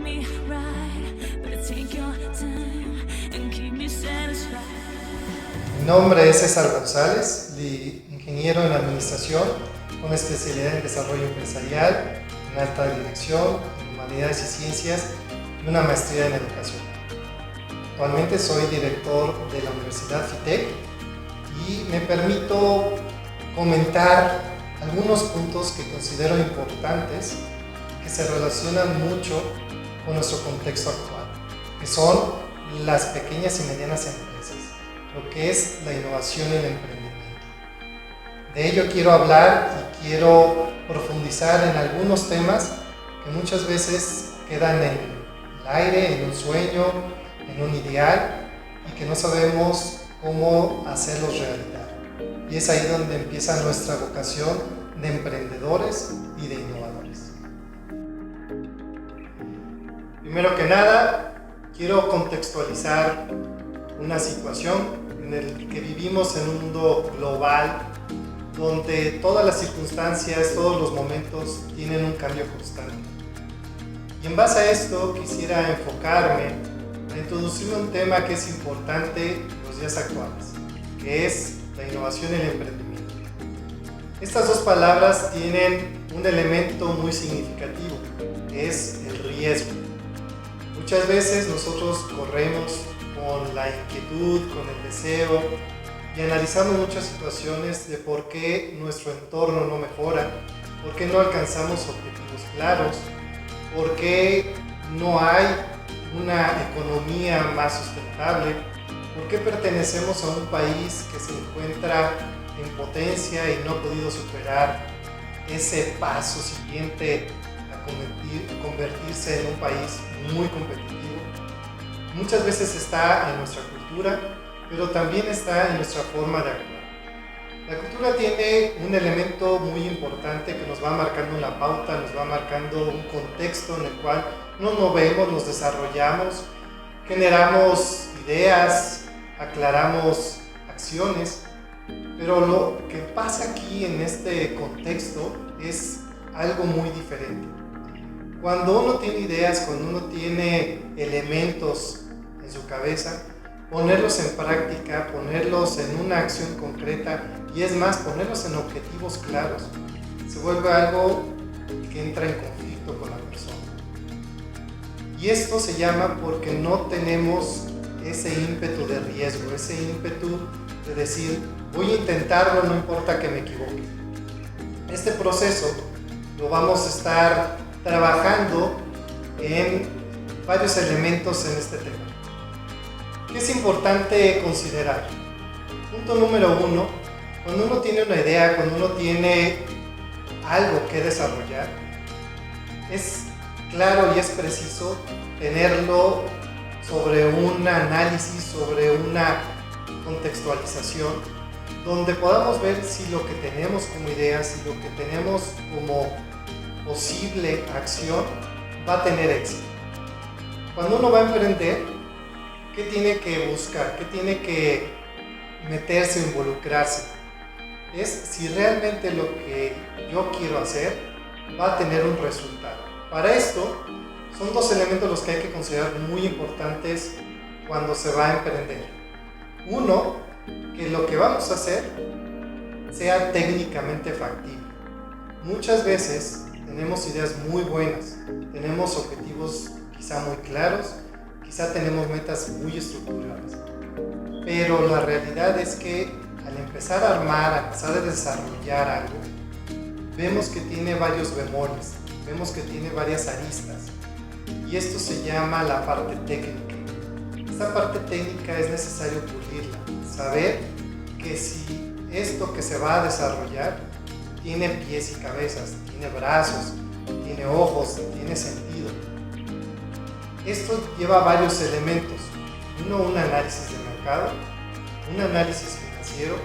me right, but take your time and keep me satisfied. Mi nombre es César González, ingeniero en administración con especialidad en desarrollo empresarial, en alta dirección, en humanidades y ciencias y una maestría en educación. Actualmente soy director de la Universidad FITEC y me permito comentar algunos puntos que considero importantes que se relacionan mucho con nuestro contexto actual, que son las pequeñas y medianas empresas, lo que es la innovación y el emprendimiento. De ello quiero hablar y quiero profundizar en algunos temas que muchas veces quedan en el aire, en un sueño, en un ideal y que no sabemos cómo hacerlos realidad. Y es ahí donde empieza nuestra vocación de emprendedores y de innovadores. Primero que nada, quiero contextualizar una situación en la que vivimos en un mundo global donde todas las circunstancias, todos los momentos tienen un cambio constante. Y en base a esto quisiera enfocarme a introducirme un tema que es importante en los días actuales, que es la innovación y el emprendimiento. Estas dos palabras tienen un elemento muy significativo, que es el riesgo. Muchas veces nosotros corremos con la inquietud, con el deseo y analizamos muchas situaciones de por qué nuestro entorno no mejora, por qué no alcanzamos objetivos claros, por qué no hay una economía más sustentable, por qué pertenecemos a un país que se encuentra en potencia y no ha podido superar ese paso siguiente a convertirse en un país muy competitivo. Muchas veces está en nuestra cultura, pero también está en nuestra forma de actuar. La cultura tiene un elemento muy importante que nos va marcando una pauta, nos va marcando un contexto en el cual nos movemos, nos desarrollamos, generamos ideas, aclaramos acciones, pero lo que pasa aquí en este contexto es algo muy diferente. Cuando uno tiene ideas, cuando uno tiene elementos en su cabeza, ponerlos en práctica, ponerlos en una acción concreta y es más, ponerlos en objetivos claros, se vuelve algo que entra en conflicto con la persona. Y esto se llama porque no tenemos ese ímpetu de riesgo, ese ímpetu de decir, voy a intentarlo, no importa que me equivoque. Este proceso lo vamos a estar trabajando en varios elementos en este tema. ¿Qué es importante considerar? Punto número 1, cuando uno tiene una idea, cuando uno tiene algo que desarrollar, es claro y es preciso tenerlo sobre un análisis, sobre una contextualización, donde podamos ver si lo que tenemos como idea, si lo que tenemos como posible acción va a tener éxito. Cuando uno va a emprender, ¿qué tiene que buscar? ¿Qué tiene que meterse o involucrarse? Es si realmente lo que yo quiero hacer va a tener un resultado. Para esto, son dos elementos los que hay que considerar muy importantes cuando se va a emprender. Uno, que lo que vamos a hacer sea técnicamente factible. Muchas veces tenemos ideas muy buenas, tenemos objetivos quizá muy claros, quizá tenemos metas muy estructuradas, pero la realidad es que al empezar a armar, al empezar a desarrollar algo, vemos que tiene varios bemoles, vemos que tiene varias aristas y esto se llama la parte técnica. Esta parte técnica es necesario pulirla, saber que si esto que se va a desarrollar tiene pies y cabezas, tiene brazos, tiene ojos, tiene sentido. Esto lleva varios elementos. Uno, un análisis de mercado, un análisis financiero,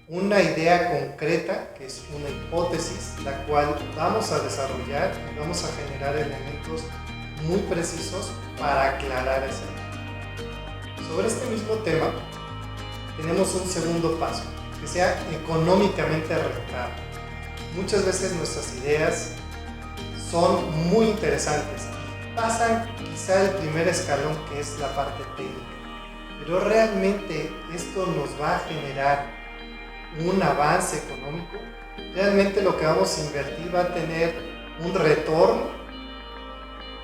una idea concreta, que es una hipótesis, la cual vamos a desarrollar y vamos a generar elementos muy precisos para aclarar esa idea. Sobre este mismo tema, tenemos un segundo paso, que sea económicamente rentable. Muchas veces nuestras ideas son muy interesantes. pasan quizá el primer escalón, que es la parte técnica. Pero realmente esto nos va a generar un avance económico. Realmente lo que vamos a invertir va a tener un retorno.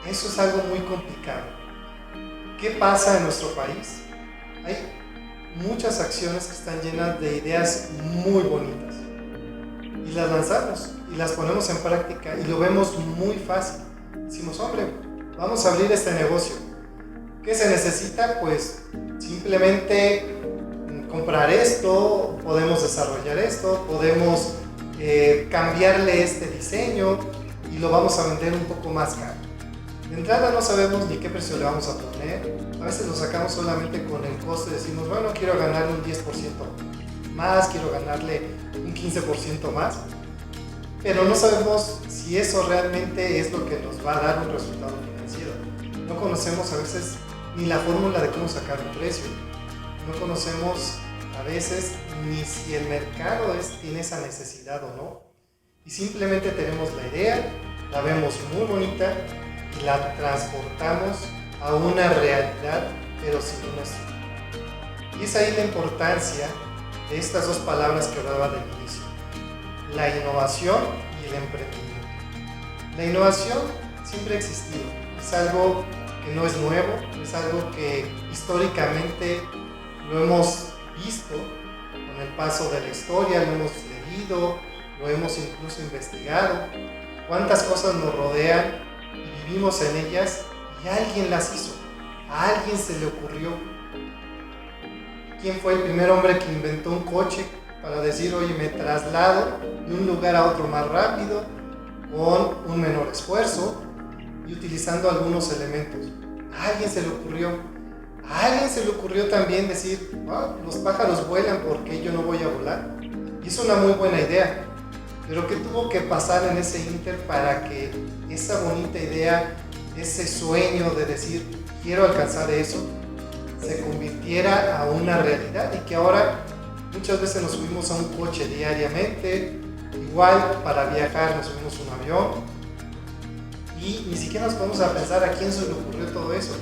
Eso es algo muy complicado. ¿Qué pasa en nuestro país? Hay muchas acciones que están llenas de ideas muy bonitas y las lanzamos y las ponemos en práctica y lo vemos muy fácil. Decimos, hombre, vamos a abrir este negocio. ¿Qué se necesita? Pues simplemente comprar esto, podemos desarrollar esto, podemos cambiarle este diseño y lo vamos a vender un poco más caro. De entrada no sabemos ni qué precio le vamos a poner. A veces lo sacamos solamente con el costo y decimos, bueno, quiero ganarle un 10% más, quiero ganarle un 15% más. Pero no sabemos si eso realmente es lo que nos va a dar un resultado financiero. No conocemos a veces ni la fórmula de cómo sacar un precio. No conocemos a veces ni si el mercado tiene esa necesidad o no. Y simplemente tenemos la idea, la vemos muy bonita y la transportamos a una realidad, pero sin una estructura. Y es ahí la importancia de estas dos palabras que hablaba del inicio: la innovación y el emprendimiento. La innovación siempre ha existido, es algo que no es nuevo, es algo que históricamente lo hemos visto con el paso de la historia, lo hemos leído, lo hemos incluso investigado. Cuántas cosas nos rodean y vivimos en ellas y alguien las hizo, a alguien se le ocurrió. ¿Quién fue el primer hombre que inventó un coche para decir, oye, me traslado de un lugar a otro más rápido, con un menor esfuerzo y utilizando algunos elementos? A alguien se le ocurrió. A alguien se le ocurrió también decir, los pájaros vuelan, ¿por qué yo no voy a volar? Y es una muy buena idea. Pero ¿qué tuvo que pasar en ese inter para que esa bonita idea, ese sueño de decir, quiero alcanzar eso, se convirtiera a una realidad? Y que ahora muchas veces nos subimos a un coche diariamente, igual para viajar nos subimos a un avión y ni siquiera nos ponemos a pensar a quién se le ocurrió todo eso.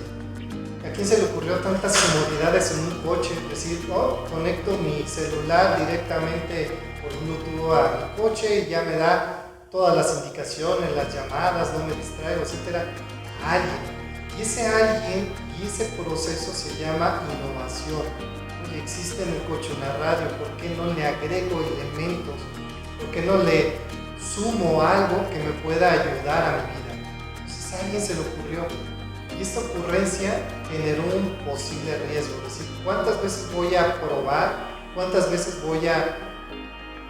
¿A quién se le ocurrió tantas comodidades en un coche? Decir, conecto mi celular directamente por Bluetooth a mi coche y ya me da todas las indicaciones, las llamadas, no me distraigo, etc. Alguien. Y ese alguien y ese proceso se llama innovación. Oye, existe en el coche una radio, ¿por qué no le agrego elementos? ¿Por qué no le sumo algo que me pueda ayudar a mi vida? Entonces a alguien se le ocurrió. Y esta ocurrencia generó un posible riesgo, es decir, ¿cuántas veces voy a probar? ¿Cuántas veces voy a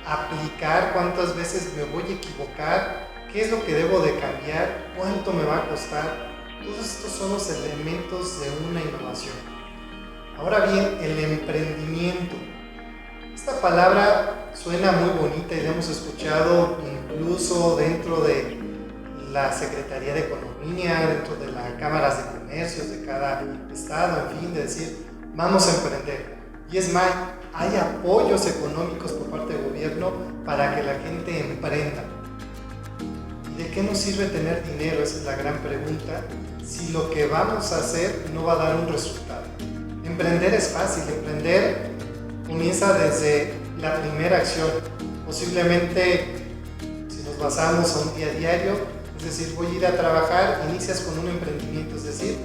aplicar? ¿Cuántas veces me voy a equivocar? ¿Qué es lo que debo de cambiar? ¿Cuánto me va a costar? Todos estos son los elementos de una innovación. Ahora bien, el emprendimiento. Esta palabra suena muy bonita y la hemos escuchado incluso dentro de la Secretaría de Economía, dentro de las cámaras de comercios de cada estado, en fin, de decir, vamos a emprender. Y es más, hay apoyos económicos por parte del gobierno para que la gente emprenda. ¿Y de qué nos sirve tener dinero? Esa es la gran pregunta, si lo que vamos a hacer no va a dar un resultado. Emprender es fácil, emprender comienza desde la primera acción. Posiblemente, si nos basamos a un día a diario, es decir, voy a ir a trabajar, inicias con un emprendimiento, es decir,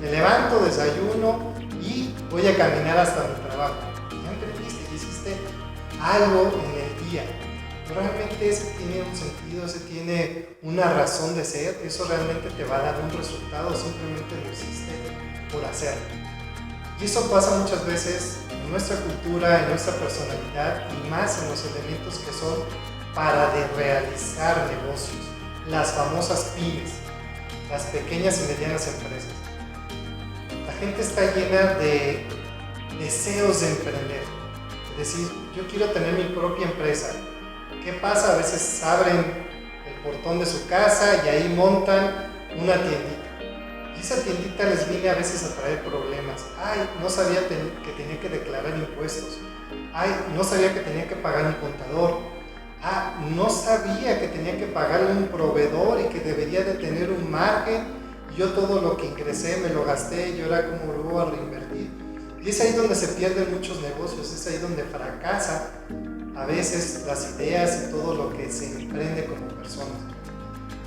me levanto, desayuno y voy a caminar hasta mi trabajo. Ya emprendiste, hiciste algo en el día. Realmente ese tiene un sentido, ese tiene una razón de ser, eso realmente te va a dar un resultado, simplemente lo hiciste por hacerlo. Y eso pasa muchas veces en nuestra cultura, en nuestra personalidad y más en los elementos que son para realizar negocios. Las famosas pymes, las pequeñas y medianas empresas. La gente está llena de deseos de emprender, es decir, yo quiero tener mi propia empresa. ¿Qué pasa? A veces abren el portón de su casa y ahí montan una tiendita. Y esa tiendita les viene a veces a traer problemas. Ay, no sabía que tenía que declarar impuestos. Ay, no sabía que tenía que pagar un contador. No sabía que tenía que pagarle un proveedor y que debería de tener un margen y yo todo lo que ingresé me lo gasté y ahora cómo lo voy a reinvertir. Y es ahí donde se pierden muchos negocios, es ahí donde fracasa a veces las ideas y todo lo que se emprende como personas.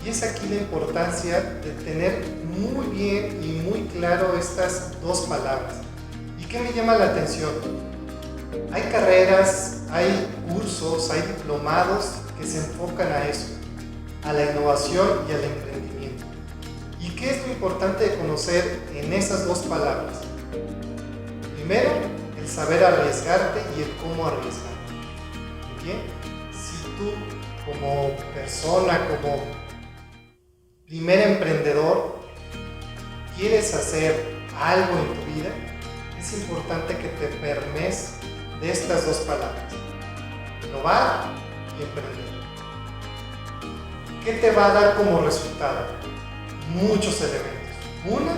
Y es aquí la importancia de tener muy bien y muy claro estas dos palabras. ¿Y qué me llama la atención? Hay carreras, hay cursos, hay diplomados que se enfocan a eso, a la innovación y al emprendimiento. ¿Y qué es lo importante de conocer en esas dos palabras? Primero, el saber arriesgarte y el cómo arriesgarte. Bien, si tú como persona, como primer emprendedor, quieres hacer algo en tu vida, es importante que te permees de estas dos palabras: innovar y emprender. ¿Qué te va a dar como resultado? Muchos elementos. Una,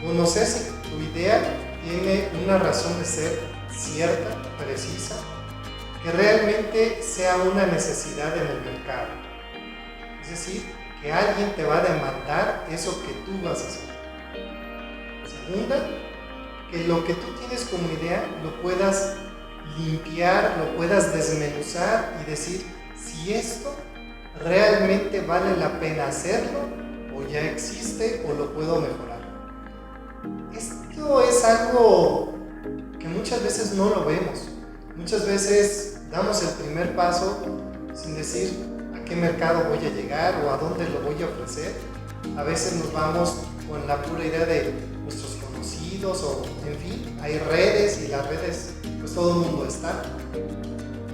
conocer si tu idea tiene una razón de ser cierta, precisa, que realmente sea una necesidad en el mercado. Es decir, que alguien te va a demandar eso que tú vas a hacer. Segunda, que lo que tú tienes como idea lo puedas limpiar, lo puedas desmenuzar y decir si esto realmente vale la pena hacerlo o ya existe o lo puedo mejorar. Esto es algo que muchas veces no lo vemos. Muchas veces damos el primer paso sin decir a qué mercado voy a llegar o a dónde lo voy a ofrecer. A veces nos vamos con la pura idea de nuestros conocidos o en fin, hay redes y las redes pues todo el mundo está.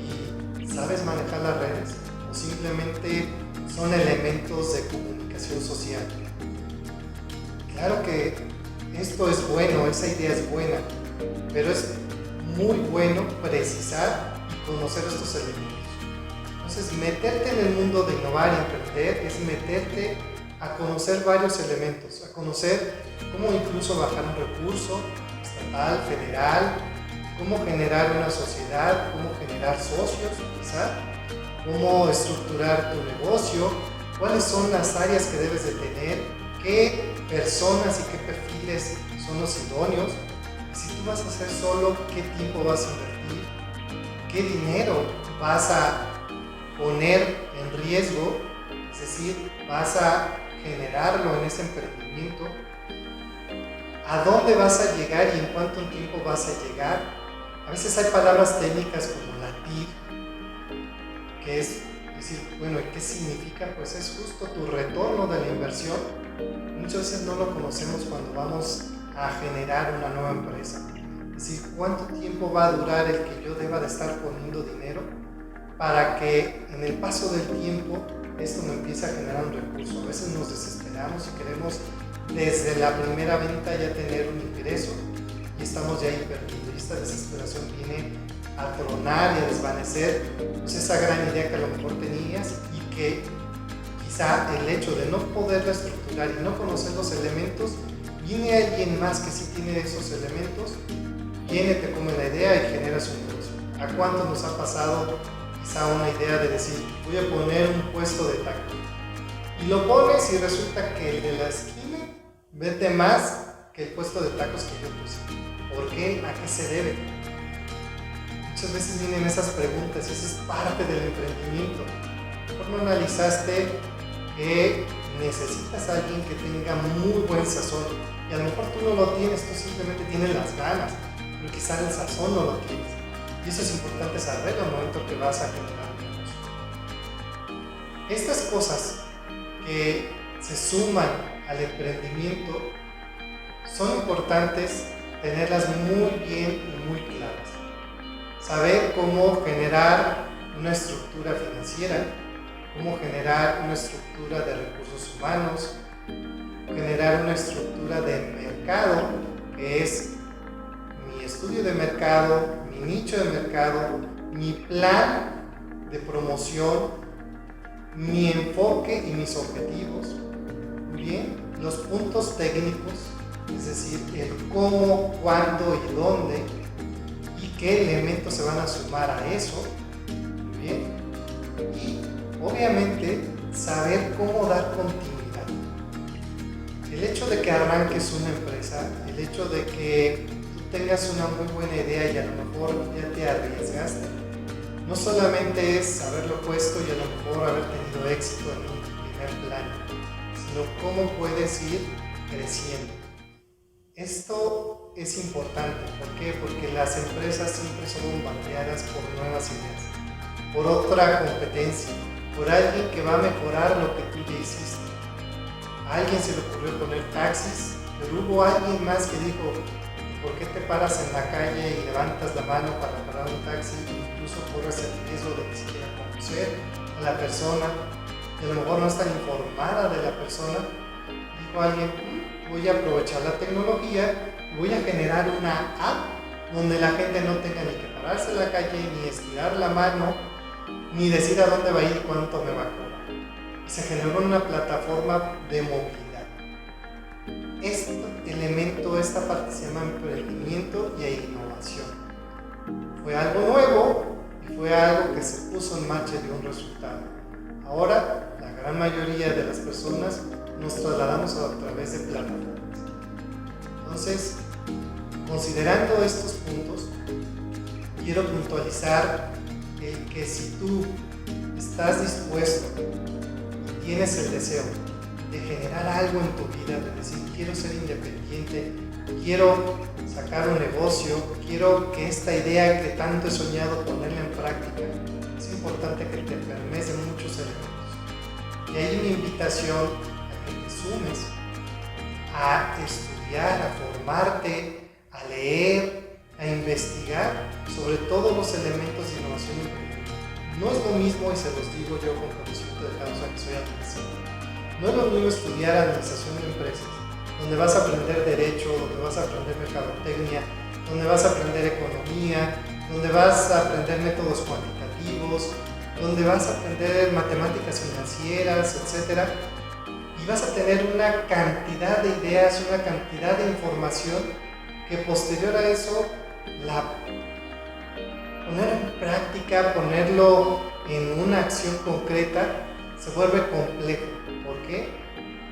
¿Y sabes manejar las redes? ¿O simplemente son elementos de comunicación social? Claro que esto es bueno, esa idea es buena, pero es muy bueno precisar y conocer estos elementos. Entonces, meterte en el mundo de innovar y emprender es meterte a conocer varios elementos, a conocer cómo incluso bajar un recurso estatal, federal, cómo generar una sociedad, cómo generar socios, quizá, cómo estructurar tu negocio, cuáles son las áreas que debes de tener, qué personas y qué perfiles son los idóneos. Si tú vas a hacer solo, ¿qué tiempo vas a invertir? ¿Qué dinero vas a poner en riesgo? Es decir, vas a generarlo en ese emprendimiento. ¿A dónde vas a llegar y en cuánto tiempo vas a llegar? A veces hay palabras técnicas como la TIR, que es decir, bueno, ¿y qué significa? Pues es justo tu retorno de la inversión. Muchas veces no lo conocemos cuando vamos a generar una nueva empresa. Es decir, ¿cuánto tiempo va a durar el que yo deba de estar poniendo dinero para que en el paso del tiempo esto me empiece a generar un recurso? A veces nos desesperamos y queremos desde la primera venta ya tener un ingreso y estamos ya invirtiendo, y esta desesperación viene a tronar y a desvanecer pues esa gran idea que a lo mejor tenías, y que quizá el hecho de no poderla estructurar y no conocer los elementos, viene alguien más que sí tiene esos elementos, viene, te come la idea y genera su negocio. ¿A cuánto nos ha pasado quizá una idea de decir, voy a poner un puesto de tacos? Y lo pones y resulta que el de la esquina vende más que el puesto de tacos que yo puse. ¿Por qué? ¿A qué se debe? Muchas veces vienen esas preguntas y eso es parte del emprendimiento. ¿Cómo no analizaste que necesitas a alguien que tenga muy buen sazón? Y a lo mejor tú no lo tienes, tú simplemente tienes las ganas, pero quizá el sazón no lo tienes. Y eso es importante saberlo al momento que vas a generar un negocio. Estas cosas que se suman al emprendimiento son importantes tenerlas muy bien y muy claras. Saber cómo generar una estructura financiera, cómo generar una estructura de recursos humanos, generar una estructura de mercado, que es mi estudio de mercado, mi nicho de mercado, mi plan de promoción, mi enfoque y mis objetivos. Bien, los puntos técnicos, es decir, el cómo, cuándo y dónde, y qué elementos se van a sumar a eso. Bien, y obviamente saber cómo dar continuidad. el hecho de que arranques una empresa, el hecho de que tú tengas una muy buena idea y a lo mejor ya te arriesgaste, no solamente es haberlo puesto y a lo mejor haber tenido éxito en un primer plano, sino cómo puedes ir creciendo. Esto es importante, ¿por qué? Porque las empresas siempre son bombardeadas por nuevas ideas, por otra competencia, por alguien que va a mejorar lo que tú ya hiciste. A alguien se le ocurrió poner taxis, pero hubo alguien más que dijo, ¿por qué te paras en la calle y levantas la mano para parar un taxi e incluso corres el riesgo de ni siquiera conocer a la persona, y a lo mejor no es tan informada de la persona? Dijo alguien, voy a aprovechar la tecnología y voy a generar una app donde la gente no tenga ni que pararse en la calle, ni estirar la mano, ni decir a dónde va a ir y cuánto me va a cobrar. Y se generó una plataforma de movilidad. Este elemento, esta parte se llama emprendimiento y innovación. Fue algo nuevo y fue algo que se puso en marcha y dio un resultado. Ahora, la gran mayoría de las personas nos trasladamos a través de plataformas. Entonces, considerando estos puntos, quiero puntualizar el que si tú estás dispuesto y tienes el deseo de generar algo en tu vida, de decir quiero ser independiente, quiero sacar un negocio, quiero que esta idea que tanto he soñado ponerla en práctica, es importante que te permees de muchos elementos. Y ahí mi invitación a que te sumes a estudiar, a formarte, a leer, a investigar sobre todos los elementos de innovación y emprendimiento. No es lo mismo, y se los digo yo con conocimiento de causa que soy administrador, no es lo mismo estudiar administración de empresas, donde vas a aprender derecho, donde vas a aprender mercadotecnia, donde vas a aprender economía, donde vas a aprender métodos cuantitativos, donde vas a aprender matemáticas financieras, etc. Y vas a tener una cantidad de ideas, una cantidad de información que posterior a eso poner en práctica, ponerlo en una acción concreta, se vuelve complejo. ¿Por qué?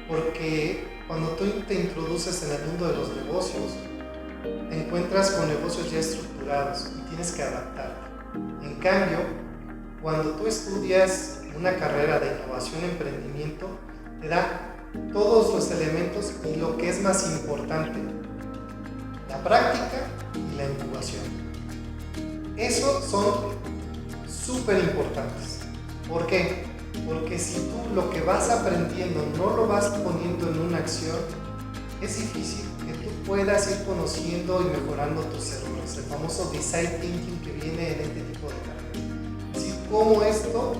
Porque cuando tú te introduces en el mundo de los negocios, te encuentras con negocios ya estructurados y tienes que adaptarte. En cambio, cuando tú estudias una carrera de innovación y emprendimiento, te da todos los elementos y lo que es más importante, la práctica y la incubación. Esos son súper importantes. ¿Por qué? Porque si tú lo que vas aprendiendo no lo vas poniendo en una acción, es difícil que tú puedas ir conociendo y mejorando tus errores. El famoso design thinking que viene en este tipo de carreras. Es decir, cómo esto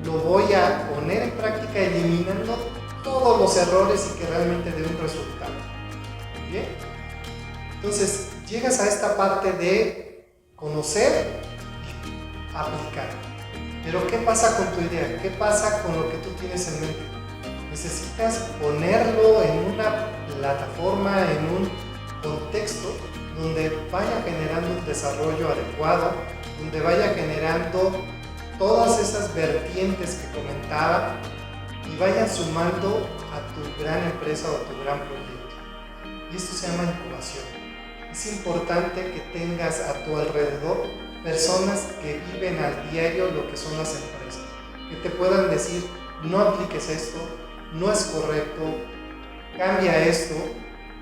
lo voy a poner en práctica eliminando todos los errores y que realmente dé un resultado. ¿Bien? Entonces, llegas a esta parte de conocer y aplicar. Pero ¿qué pasa con tu idea? ¿Qué pasa con lo que tú tienes en mente? Necesitas ponerlo en una plataforma, en un contexto donde vaya generando un desarrollo adecuado, donde vaya generando todas esas vertientes que comentaba y vayan sumando a tu gran empresa o a tu gran proyecto. Y esto se llama incubación. Es importante que tengas a tu alrededor personas que viven al diario lo que son las empresas, que te puedan decir, no apliques esto, no es correcto, cambia esto.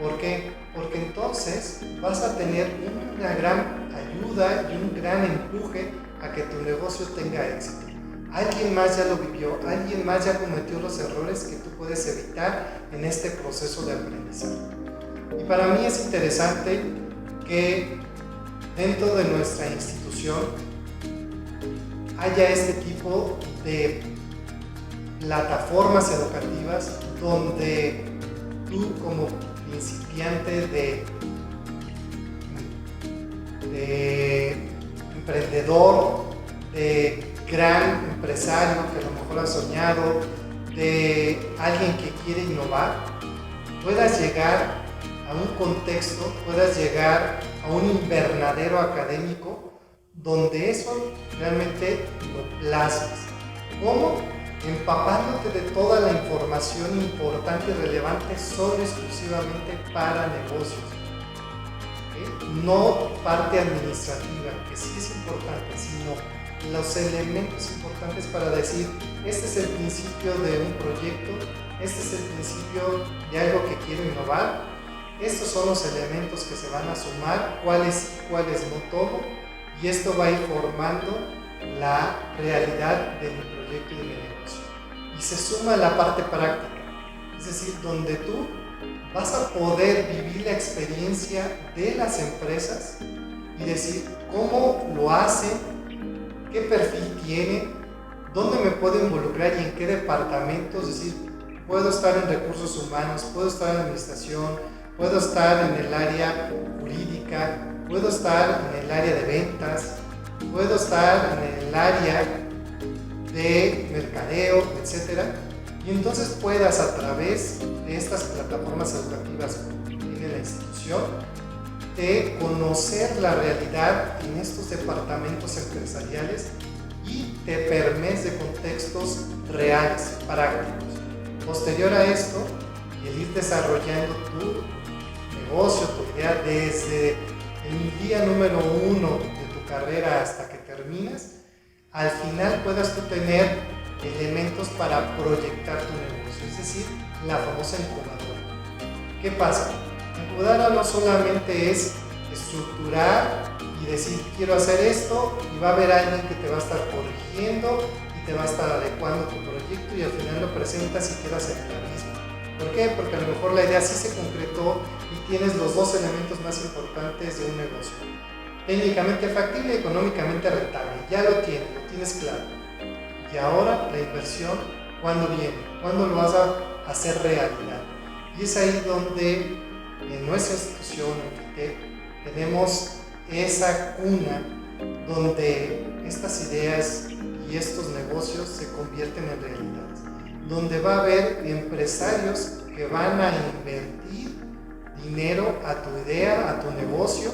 ¿Por qué? Porque entonces vas a tener una gran ayuda y un gran empuje a que tu negocio tenga éxito. Alguien más ya lo vivió, alguien más ya cometió los errores que tú puedes evitar en este proceso de aprendizaje. Y para mí es interesante que dentro de nuestra institución haya este tipo de plataformas educativas donde tú como principiante de emprendedor, de gran empresario que a lo mejor ha soñado, de alguien que quiere innovar, puedas llegar a un contexto, puedas llegar a un invernadero académico donde eso realmente lo plasmas. ¿Cómo? empapándote de toda la información importante y relevante solo exclusivamente para negocios. ¿Okay? No parte administrativa, que sí es importante, sino los elementos importantes para decir, este es el principio de un proyecto, este es el principio de algo que quiero innovar, estos son los elementos que se van a sumar, cuáles no tomo, y esto va a ir formando la realidad de mi proyecto y de mi negocio. Y se suma la parte práctica, es decir, donde tú vas a poder vivir la experiencia de las empresas y decir cómo lo hacen, qué perfil tiene, dónde me puedo involucrar y en qué departamentos. Es decir, puedo estar en recursos humanos, puedo estar en administración, puedo estar en el área jurídica, puedo estar en el área de ventas, puedo estar en el área de mercadeo, etc. Y entonces puedas, a través de estas plataformas educativas que tiene la institución, de conocer la realidad en estos departamentos empresariales y te permees de contextos reales, prácticos. Posterior a esto, y el ir desarrollando tu negocio, tu idea desde el día número 1 de tu carrera hasta que terminas, al final puedas tú tener elementos para proyectar tu negocio, es decir, la famosa incubadora. ¿Qué pasa? La incubadora no solamente es estructurar y decir quiero hacer esto, y va a haber alguien que te va a estar corrigiendo y te va a estar adecuando tu proyecto, y al final lo presentas y quedas en el abismo. ¿Por qué? Porque a lo mejor la idea sí se concretó y tienes los dos elementos más importantes de un negocio: técnicamente factible y económicamente rentable. Ya lo tienes claro. Y ahora la inversión, ¿cuándo viene? ¿Cuándo lo vas a hacer realidad? Y es ahí donde en nuestra institución, en FITEC, tenemos esa cuna donde estas ideas y estos negocios se convierten en realidades, donde va a haber empresarios que van a invertir dinero a tu idea, a tu negocio,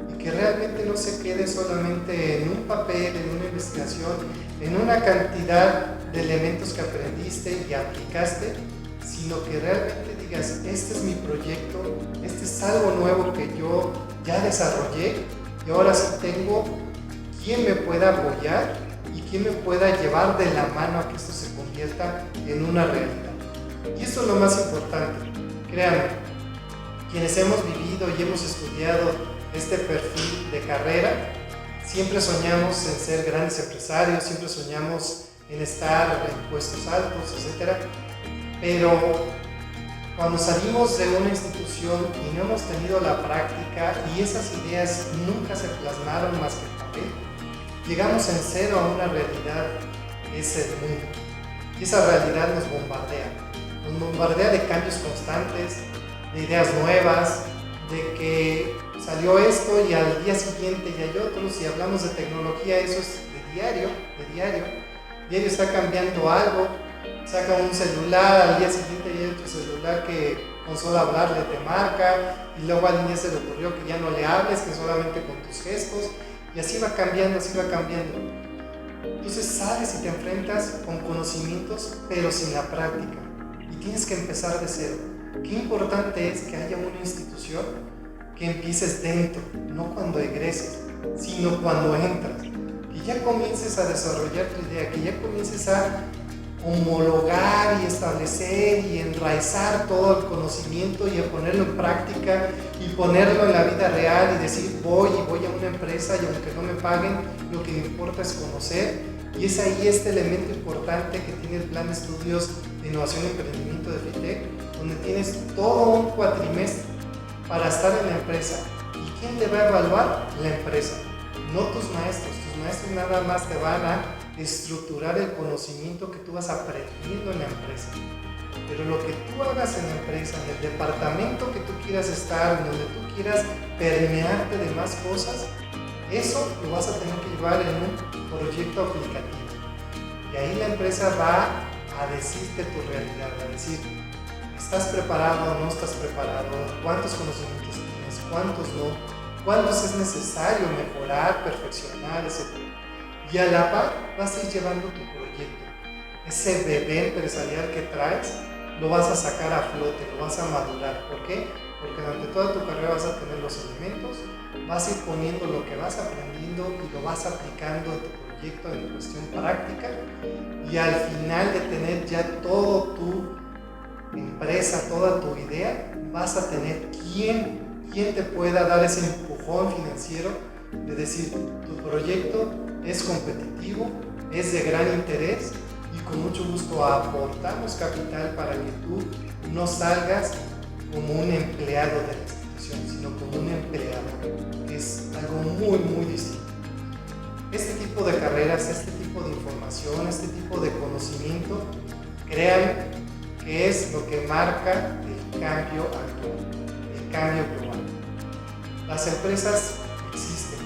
y que realmente no se quede solamente en un papel, en una investigación, en una cantidad de elementos que aprendiste y aplicaste, sino que realmente digas, este es mi proyecto, este es algo nuevo que yo ya desarrollé, y ahora sí tengo quien me pueda apoyar y quien me pueda llevar de la mano a que esto se convierta en una realidad. Y eso es lo más importante. Créanme, quienes hemos vivido y hemos estudiado este perfil de carrera, siempre soñamos en ser grandes empresarios, siempre soñamos en estar en puestos altos, etc. Pero cuando salimos de una institución y no hemos tenido la práctica y esas ideas nunca se plasmaron más que en papel, llegamos en cero a una realidad que es el mundo. Y esa realidad nos bombardea de cambios constantes, de ideas nuevas, de que salió esto y al día siguiente ya hay otros. Y hablamos de tecnología, eso es de diario. Diario está cambiando algo. Saca un celular, al día siguiente hay otro celular que con solo hablarle te marca, y luego al día se le ocurrió que ya no le hables, que solamente con tus gestos, y así va cambiando. Entonces sales y te enfrentas con conocimientos, pero sin la práctica, y tienes que empezar de cero. Qué importante es que haya una institución que empieces dentro, no cuando egreses, sino cuando entras, que ya comiences a desarrollar tu idea, que ya comiences a homologar y establecer y enraizar todo el conocimiento y a ponerlo en práctica y ponerlo en la vida real y decir voy a una empresa y aunque no me paguen, lo que me importa es conocer. Y es ahí este elemento importante que tiene el plan de estudios de innovación y emprendimiento de FITEC, donde tienes todo un cuatrimestre para estar en la empresa. ¿Y quién te va a evaluar? La empresa, no tus maestros. Tus maestros nada más te van a estructurar el conocimiento que tú vas aprendiendo en la empresa. Pero lo que tú hagas en la empresa, en el departamento que tú quieras estar, en donde tú quieras permearte de más cosas, eso lo vas a tener que llevar en un proyecto aplicativo. Y ahí la empresa va a decirte tu realidad, va a decir, ¿estás preparado o no estás preparado? ¿Cuántos conocimientos tienes? ¿Cuántos no? ¿Cuántos es necesario mejorar, perfeccionar, etc.? Y a la par vas a ir llevando tu proyecto. ese bebé empresarial que traes, lo vas a sacar a flote, lo vas a madurar. ¿Por qué? Porque durante toda tu carrera vas a tener los elementos, vas a ir poniendo lo que vas aprendiendo y lo vas aplicando en tu proyecto en cuestión práctica, y al final de tener ya todo tu empresa, toda tu idea, vas a tener quien te pueda dar ese empujón financiero de decir, tu proyecto es competitivo, es de gran interés y con mucho gusto aportamos capital para que tú no salgas como un empleado de la institución, sino como un empleador, que es algo muy, muy distinto. Este tipo de carreras, este tipo de información, este tipo de conocimiento, crean que es lo que marca el cambio actual, el cambio global. Las empresas existen,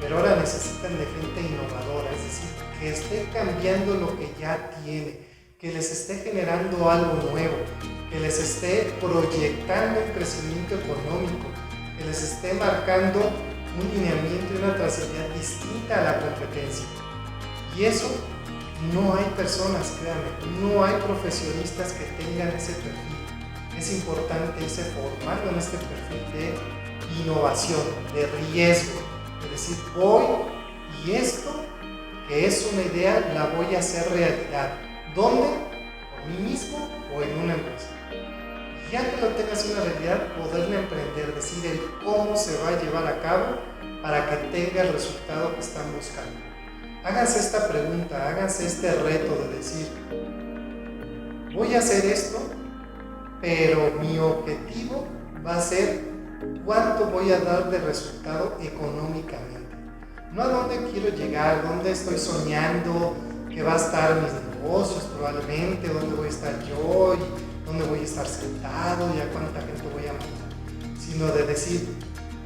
pero ahora necesitan de gente innovadora, es decir, que esté cambiando lo que ya tiene, que les esté generando algo nuevo, que les esté proyectando un crecimiento económico, que les esté marcando un lineamiento y una trazabilidad distinta a la competencia. Y eso no hay personas, créanme, no hay profesionistas que tengan ese perfil. Es importante irse formando en este perfil de innovación, de riesgo, es decir, voy y esto que es una idea la voy a hacer realidad. ¿Dónde? ¿Por mí mismo o en una empresa? Y ya que lo tengas una realidad, poderle emprender, decir el cómo se va a llevar a cabo para que tenga el resultado que están buscando. Háganse esta pregunta, háganse este reto de decir, voy a hacer esto, pero mi objetivo va a ser cuánto voy a dar de resultado económicamente. No a dónde quiero llegar, dónde estoy soñando que va a estar mis negocios probablemente, dónde voy a estar yo, y dónde voy a estar sentado, y a cuánta gente voy a mandar, sino de decir,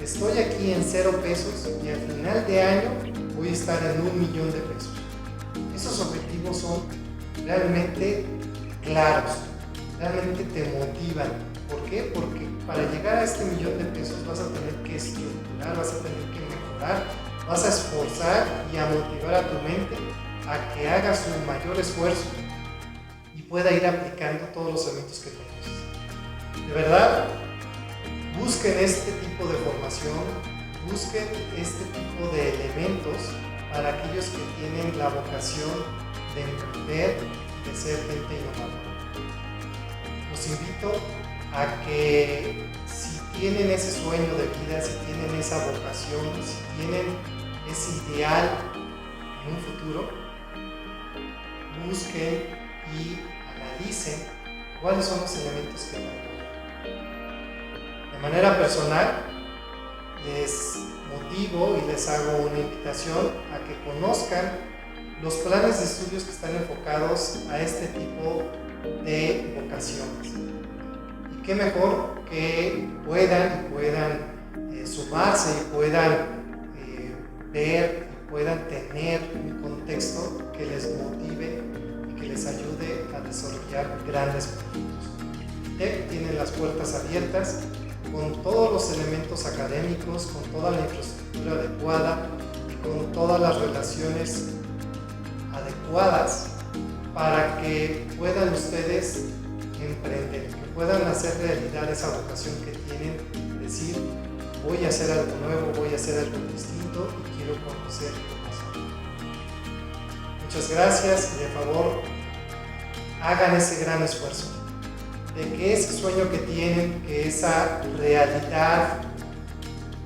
estoy aquí en 0 pesos y al final de año voy a estar en 1.000.000 de pesos. Esos objetivos son realmente claros, realmente te motivan. ¿Por qué? Porque para llegar a este 1.000.000 de pesos vas a tener que estructurar, vas a tener que mejorar, vas a esforzar y a motivar a tu mente a que haga su mayor esfuerzo y pueda ir aplicando todos los elementos que conoces. De verdad, busquen este tipo de formación, busquen este tipo de elementos para aquellos que tienen la vocación de emprender, de ser gente innovadora. Los invito a que si tienen ese sueño de vida, si tienen esa vocación, si tienen ese ideal en un futuro, busquen y analicen cuáles son los elementos que faltan. De manera personal, les motivo y les hago una invitación a que conozcan los planes de estudios que están enfocados a este tipo de vocaciones. Y qué mejor que puedan sumarse y puedan ver y puedan tener un contexto que les motive y que les ayude a desarrollar grandes proyectos. ITEC tiene las puertas abiertas con todos los elementos académicos, con toda la infraestructura adecuada y con todas las relaciones adecuadas para que puedan ustedes emprender, que puedan hacer realidad esa vocación que tienen, decir, voy a hacer algo nuevo, voy a hacer algo distinto y quiero conocer más. Muchas gracias y de favor hagan ese gran esfuerzo de que ese sueño que tienen, que esa realidad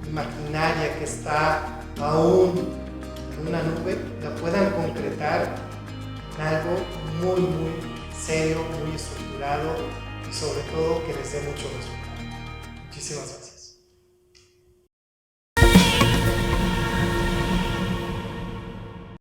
imaginaria que está aún en una nube, la puedan concretar en algo muy, muy serio, muy estructurado y sobre todo que les dé mucho resultado. Muchísimas gracias.